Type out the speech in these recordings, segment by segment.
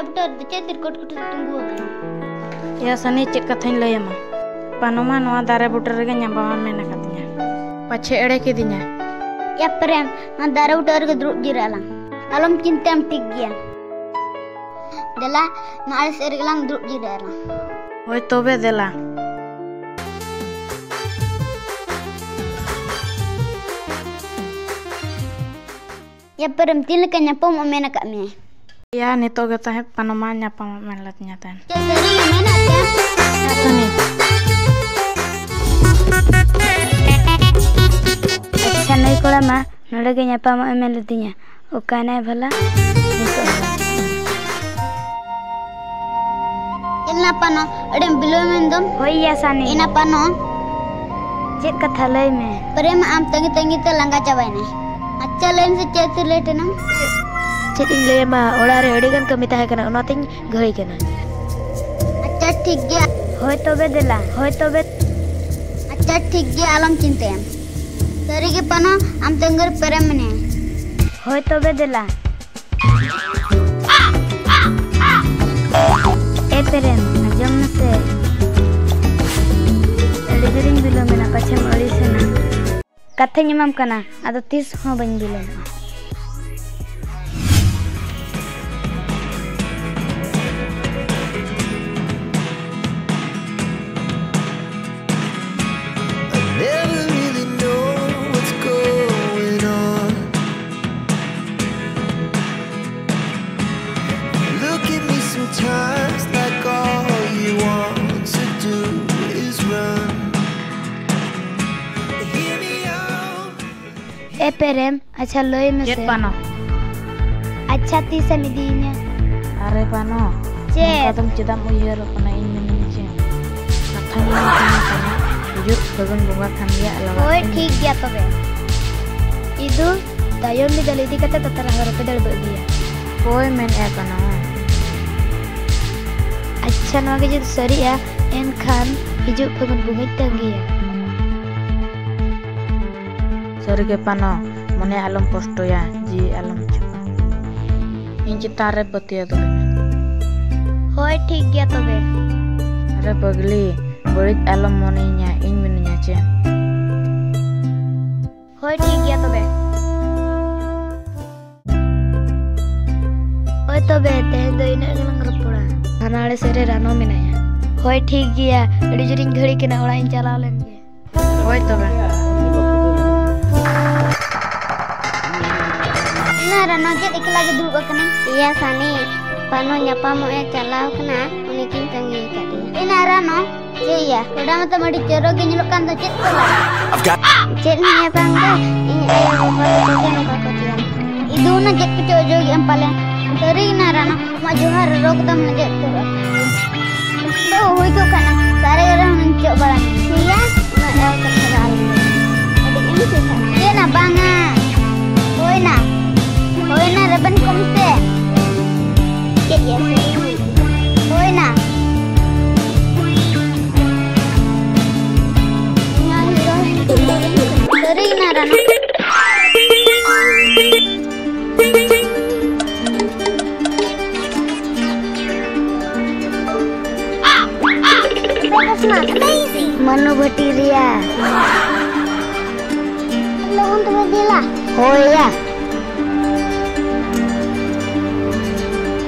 दारे बुटा चे तिरकोट कुट tunggu kan. Ya sani cek kathain lay ama. Panoma noa dare buta rege nyambama mena katanya. Pache ede kidinya. Ya prem, na dare buta rege druk jiralang. Alam cintam tik gya. Dela na alis ergelang druk jiralang. Hoi tobe dela. Ya prem tilka nyapom mena kami. Ya nito gata he panoma nyapama melat nyatan. Ya seri mena kan. Ya sani. अच्छा नहीं कोड़ा माँ नड़े के यहाँ पामा में लेती हैं वो कहना है भला इल्ना पानो अरे बिलो में दम होई या सानी इना पानो चेक कथा लय में प्रेम आम तंगी तंगी तो लंगा चबाई नहीं अच्छा लाइन से चेक लेटे ना चेक ले माँ ओड़ा रे अड़ीगन कमी ताहे करना उन्होंने घड़ी करना अच्छा ठीक गया होय तो बे दिला होय तो बे अच्छा ठीक गया आलम चिंते हैं सरी के पानो आम तंगर प्रेम ने होय तो बे दिला ए प्रेम जम से अड़ीगरिंग बिलो में ना पछम अड़ी से ना कथे निमम कना आदो 30 हो बन below Sometimes like all you want to do is run. Hear me out. ए प्रेम अच्छा लोई में Cek से pano. अच्छा 30 मिदिnya Are pano. Cek. Katam cidam uyar pana ini ce. Kathanya kana jujur bagun bunga thandia alawa. होय ठीक गया तो बे इदु तायम में दलेदी कते ततरा हर पे दल बगिया Koi men e kana. अच्छा नवा के जद सरी है एन खान हिजु फगुन बुंगई तंगी है Sari ke pano. Mone alam posto ya. Ji alam chupa. Inci tare betia tu. होय ठीक गया तो बे Are bagli. Berit alam monenya in minunya ce. होय ठीक गया तो बे होय तो बे ते दो इन गलंग रपड़ा हनाले सेरे रानो मिनाया होय ठीक गया अड़ी जरिंग घड़ी के ना ओड़ा इन चला लेंगे Hoi tobe. ना रानो के इकला के दुब कना या सानी पानो न्यापा मो ए चलाव कना उनी किन तंगी कदी इना रानो जे या कोडा मत मडी चरो के निलो कान दो चेत कोला चेत न्या पांगा इन आया बाबा तो के नो का दिया इदु ना जेक के जोगी एम पाले तरी ना रानो मा जोहार रोक दम न जेत करो तो होई को कना सारे orang mencoba ya na el keteral ada ini sih ya na banga hoy na reban komse ya ya hoy na teri na rana Manu batiria. Lawan tu berdila. Oh ya.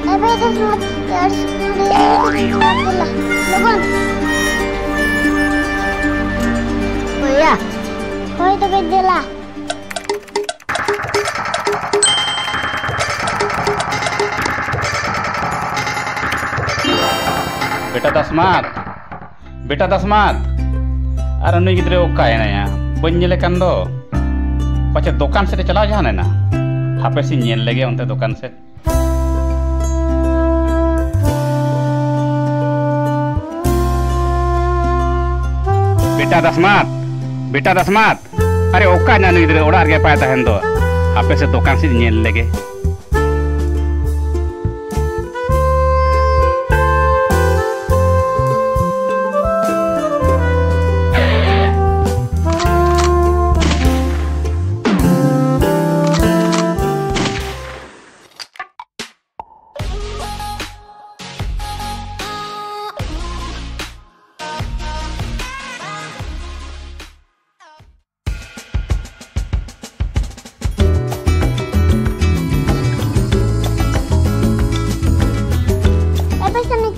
Tapi itu semua harus berdila. Lawan. Oh ya. Oh itu berdila. बेटा दसमात अरे नुई गिद्रे okay ना या बन नेले कान दो पाचे दुकान से चला जाने ना हापे सी नेल लेगे उनते दुकान से बेटा दसमात अरे ओका ना नुई गिद्रे ओड़ा गे पाए तहन दो हापे से दुकान से नेल लेगे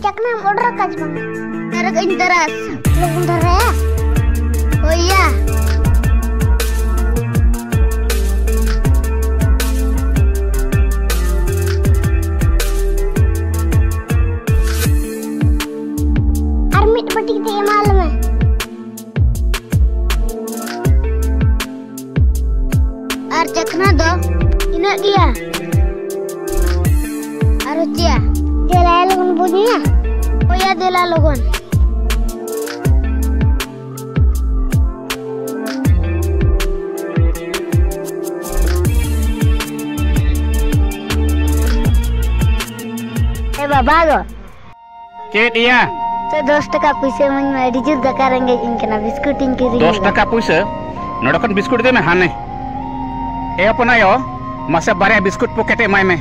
cakna order kaj bang. Tarak interas. Lu bentar ya. Oh iya. Armit pati kita malam ya. Ar cakna do. Inak dia. Arucia. Dia logon bunyinya. Oh ya dia logon. Bago. Cit iya. So 10 taka puisa mun ma dijur dakarange inkana biskut inkiri. 10 taka puisa. Nodokon biskut de me hane. Apana yo. Masa barya biskut pokete mai me.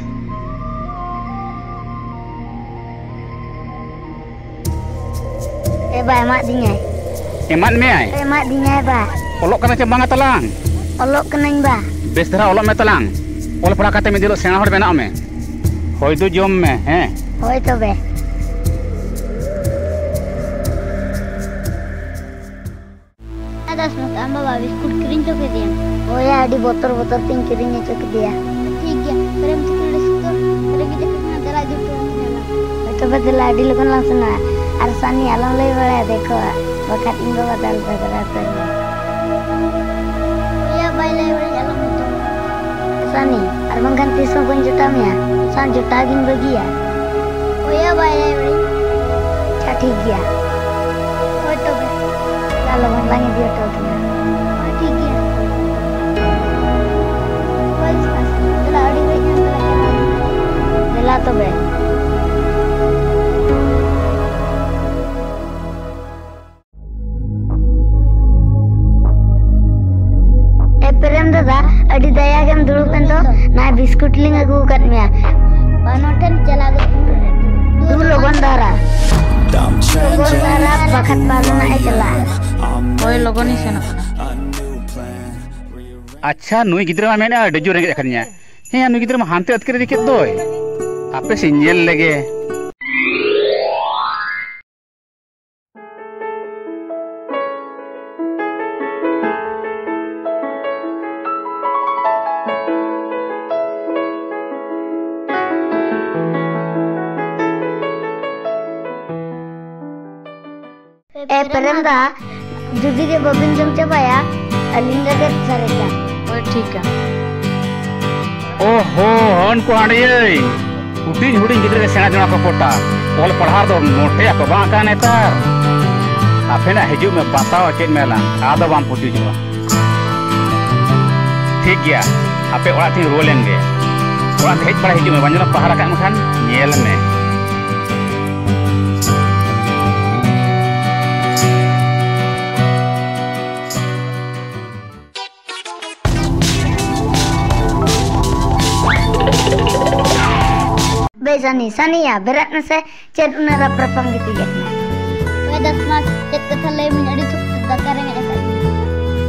Ba mak dinyai. Emat me ai. Mak dinyai ba. Olok kana cembang talang. Olok kenang ba. Bestera olok me talang. Ol pura kate me dilo sena hor bena me. Hoy du jom me, Hoy to be. Ada semua amba ba biskut kirim to ke dia. Oh ya di botol-botol ting kirimnya to ke dia. ठीक है प्रेम से किसको प्रेम kita kena dara gitu itu betul di lukan langsung arsani alam lagi bala देखो bakat ingo badal badal ya bailai bala alam itu arsani arbang ganti so pun jutamnya san jutagin bagi ya oh ya bailai bala ठीक गया oh तो lalu lagi dia tahu kena ठीक गया Dela to be. Prem dada adi daya gam dulu kan to na biskut ling agu kat mea panoten chala dulu logon dara bakat palu na chala Hoy logon ni sena. अच्छा नुई गिद्रा मा मेना डजो रेंगे खनिया हे नुई गिद्रा मा हानते अतके दिके दोय आपे सिंजेल लगे प्रेम दा जुदी के बबिन जम चबाया अलिंगा के सरेगा Hoy ठीक है. ओहो हन को आंडे हुडिंग हुडिंग गिद्रा सेना जना को पोटा ओल पढ़ार दो मोटे को बा का नेतार आफेना हिजु में बताओ चेत मेला आदो बाम पुजु जो ठीक गया आपे ओड़ा थी रोलेंगे ओड़ा हेज पड़ा हिजु में वंजना पहाड़ा का मखान नेल में Sani ya berat nase ced unara prapam gitu ya. Wedas mas ced kethalai menjadi cukup dakareng ya kan.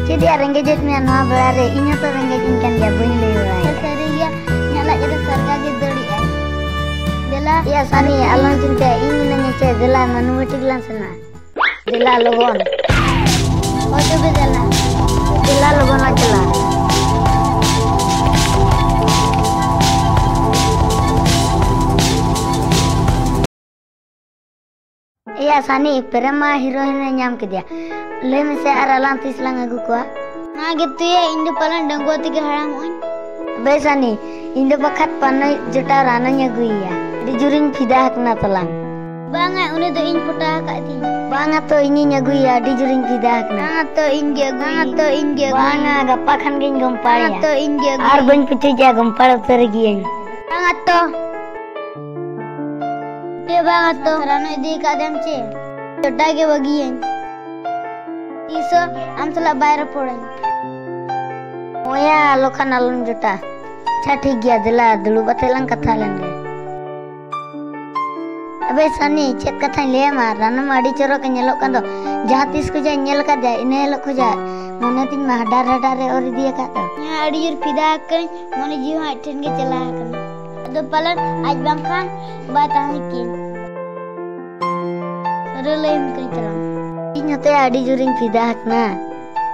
Jadi arengge jet me no belare inya to rengge jinkan ya buin lewa. Sari ya nyala jadi sarga ge dodi ya. Dela ya sani alon cinta ini nanya ced dela manu wetiglan sana. Dela logon. Oh coba dela logon acela. Iya Sani, perema heroine nyam ke dia. Le mese aralan tislang agu ko. Na gitu ya indu palan danggo tiga haram on. Be Sani, indu bakat panai juta rananya gu ya. Di juring fidah kena telang. Banga uni do in puta kak ti. Banga to ini nyagu ya di juring fidah kena. Banga to india gu. Banga to india gu. Banga gapakan gen gompar ya. Banga to india gu. Arbon pitu ja gompar tergian. Banga to Dia banget tuh, karena di kadang cie, jodoh ke bagian. Iso, am telah bayar pulang. Oh ya, lo kan alun juta. Cati gya dila dulu batelang kathalan ge. Abe Sani, cek kathain le ma, rana madi coro ke nyelok kan tuh. Jahatis ko ja nyel ka ja, ine elok ko ja. Mone tin ma hadar ori dia kata. Ya adi jur fidah kan, mone jiwa iten ge celah kan. Ado palan aj bangkan batang hikin. ᱤᱧ ᱦᱚᱸᱛᱚ ᱟᱹᱰᱤ ᱡᱳᱨᱤᱧ ᱯᱷᱤᱫᱟ ᱟᱠᱟᱱᱟ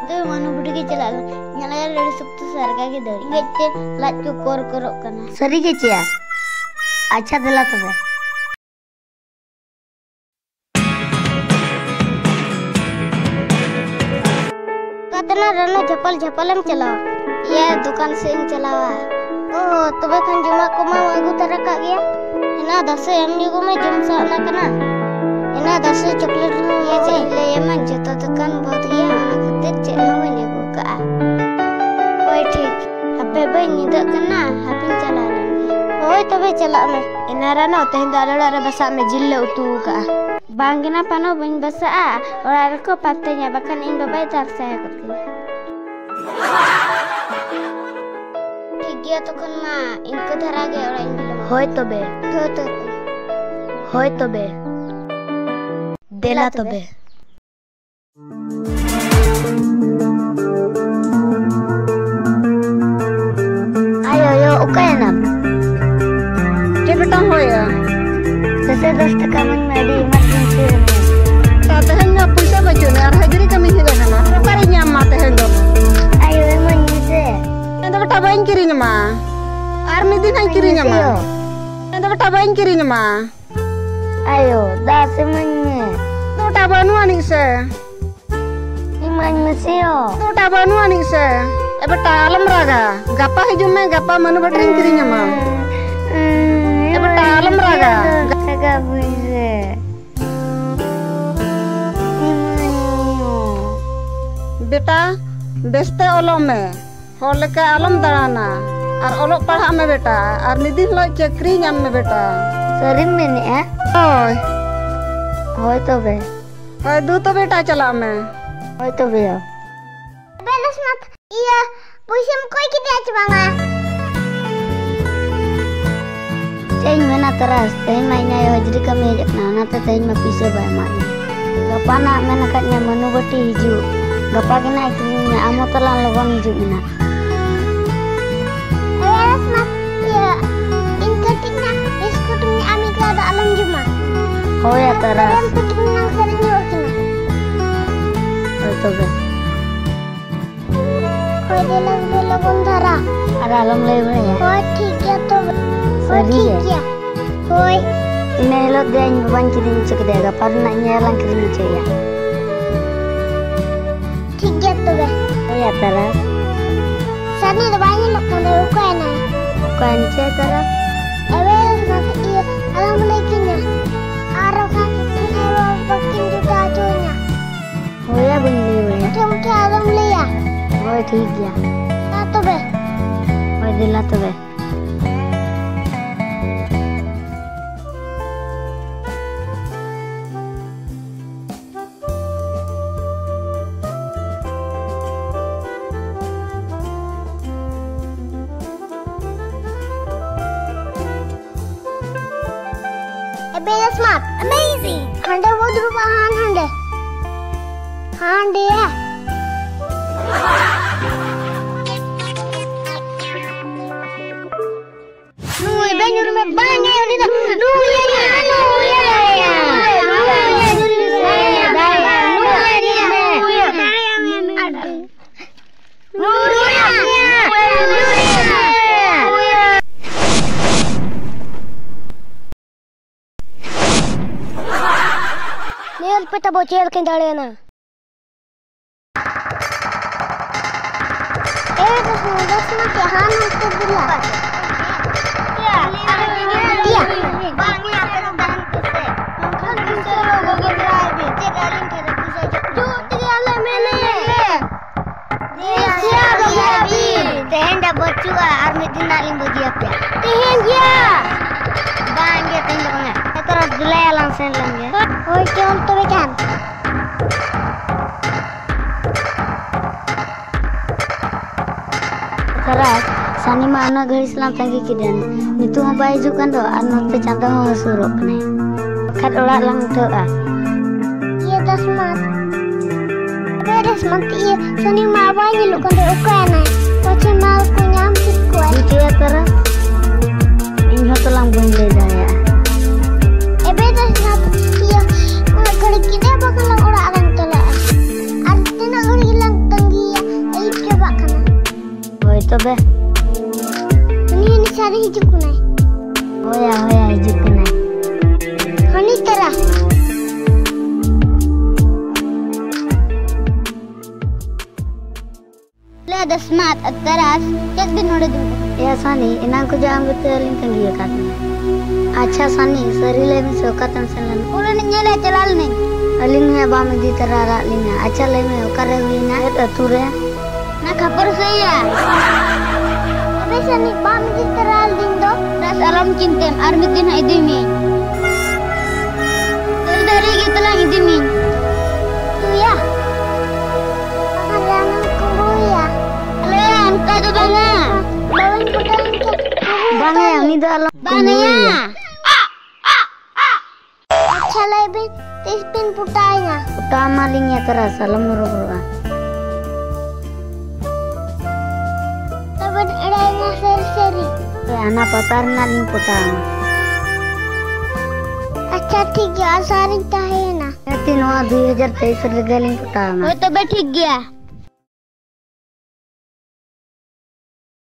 ᱛᱚ ᱢᱟᱱᱩ ᱵᱩᱰᱷᱤ ᱜᱮ ᱪᱟᱞᱟᱜ ᱧᱮᱞᱟ ᱞᱟᱹᱲ ᱥᱩᱠᱛᱩ ᱥᱟᱨᱜᱟ ᱜᱮ ᱫᱟᱹᱲ ᱤᱧ ᱛᱮ ᱞᱟᱡ ᱠᱚ ᱠᱚᱨᱚᱜ ᱠᱟᱱᱟ ᱥᱟᱹᱨᱤ ᱜᱮ ᱪᱮᱭᱟ ᱟᱪᱪᱷᱟ ᱫᱮᱞᱟ ᱛᱚᱵᱮ katana rano झपल चलाओ ये दुकान से चलावा ओ तबे खान जुमा को मा आगु तरा का गया इना 10 एमनी को मैं जुम साना कना इना 10 चॉकलेट ये से ले मन जतो दुकान बहुत गया ना खातिर चे हवे ने को का ओए ठीक अबे बे निदा कना हापिन चला लेंगे ओए तबे चला में इना रनो तेन दालड़ा रे बसा में जिल्ले उतू का बांगना पानो बन बसा और को पाते nya bahkan इन बाबा tar saya करके ठीक गया तो कन मा इनको धरा गया और इन बिलो होय तबे देला तबे ayo yo okay na के बेटा होया जैसे 10 टका मन मेडी इमरजेंसी तेहन पैसा बचो ने और हजरी कमी हे गना सरकारी ᱧᱟᱢ मा तेहन दो ayo emang से ᱮᱱᱫᱚ ᱵᱮᱴᱟ ᱵᱟᱹᱧ ᱠᱤᱨᱤᱧ ᱟᱢᱟ ᱟᱨ ᱢᱤᱫ ᱫᱤᱱ ᱦᱟᱸᱧ ᱠᱤᱨᱤᱧ ᱟᱢᱟ ᱮᱱᱫᱚ ᱵᱮᱴᱟ ᱵᱟᱹᱧ ᱠᱤᱨᱤᱧ ᱟᱢᱟ ayo das emangnya ᱱᱚᱴᱟ ᱵᱟᱹᱱᱩᱜ ᱟᱹᱱᱤᱡ ᱥᱮ iman mesio ᱱᱚᱴᱟ ᱵᱟᱹᱱᱩᱜ ᱟᱹᱱᱤᱡ ᱥᱮ ᱮ ᱵᱮᱴᱟ ᱟᱞᱚᱢ ᱨᱟᱜᱟ ᱜᱟᱯᱟ ᱦᱤᱡᱩᱜ ᱢᱮ ᱜᱟᱯᱟ ᱢᱟᱱᱩ ᱵᱮᱴᱟᱧ ᱠᱤᱨᱤᱧ ᱟᱢᱟ ᱮ ᱵᱮᱴᱟ ᱟᱞᱚᱢ ᱨᱟᱜᱟ agak bisa बेटा बेस्ते ओलोग में हर लेके आलम दाड़ाना और ओलोग पढ़ा में बेटा और निधि हिलोग चक्री ᱧᱟᱢ में बेटा सरी में है ओय होय तबे ओय दू तो बेटा चला में होय तबे belas mat iya puisam koi kita cebanga Tein mana teras tein mainnya yo jadi kami ajak nana tein mah bisa bayar mana gapa nak mana katnya manu beti hiju gapa kena ikrimnya amo telan logon hiju ina belas mat iya in ketiknya biskutnya ami kada alam juma oh ya teras dan petingnya sering wakina oh tobe koi de logon thara ada alam lewe ya oh ठीक है तो सरी है होय ine lo den baban kirim cek dega parna nyelang kirim cek ya ठीक है तो बे oh ya teras sani do banyak lo kan do kan ce teras ewe nanti iya alam lekinya arah ini lo bakin juga acunya oh ya bener ya mungkin alam le ya oh ठीक ya तो बे oh दिला तो बे Belas mat, amazing. Hande वो दुरुपा hande ya. Nuh, banyak rumah banyak yang itu. Nuh ya. Peta bocil kendalena. Terus mati han itu dulu. Iya. Bangi apa lo bahan kuse. Kan kuse lo gogo drive. Cek alin kira kuse. Jo tiga ala mene. Dia babi. Tenda bocua army dinalin boji apa. Tehen dia. Bangi tenda banget. Terus dulu ya langsung lagi. Oh, kau tu kan? Teras, sani mana garis lam tangki kidan. Itu mau baju kan doa, anak pecanda mau suruh nih. Kat orang lang tu ah. Iya dasmat. Dasmat iya, sani mau baju lu kan doa kan? Macam mau kunyam sikut. Itu ya teras. Ini tu lang boleh daya. Dasmat iya. Kalau kita bakal orang orang telah ada smart teras cek di node dulu. Ya Sani, inang ko jam betul tanggi kat. Acha Sani, sari le mi sokatan sanan. Ulan nyele celal nih. Aling hai bam di terara lina. Acha le mi okare wina et ature. Nah kabar saya. Tapi sani bam di teral dindo. Das alam cintem armitin idimi. Dari gitu lah idimi. Tuh ya. Pangalangan kuru ya. Kalian kado banga. Bawain putar Banga yang ni dah alam. banga ya. Acha lebih tispin putainya. Utama lingnya terasa lemuru-muru. Tapi adanya seri-seri. Anak patar naling putama. अच्छा ठीक है आसानी चाहिए ना तीनों 2023 गालिंग पटामा वो तो ठीक गया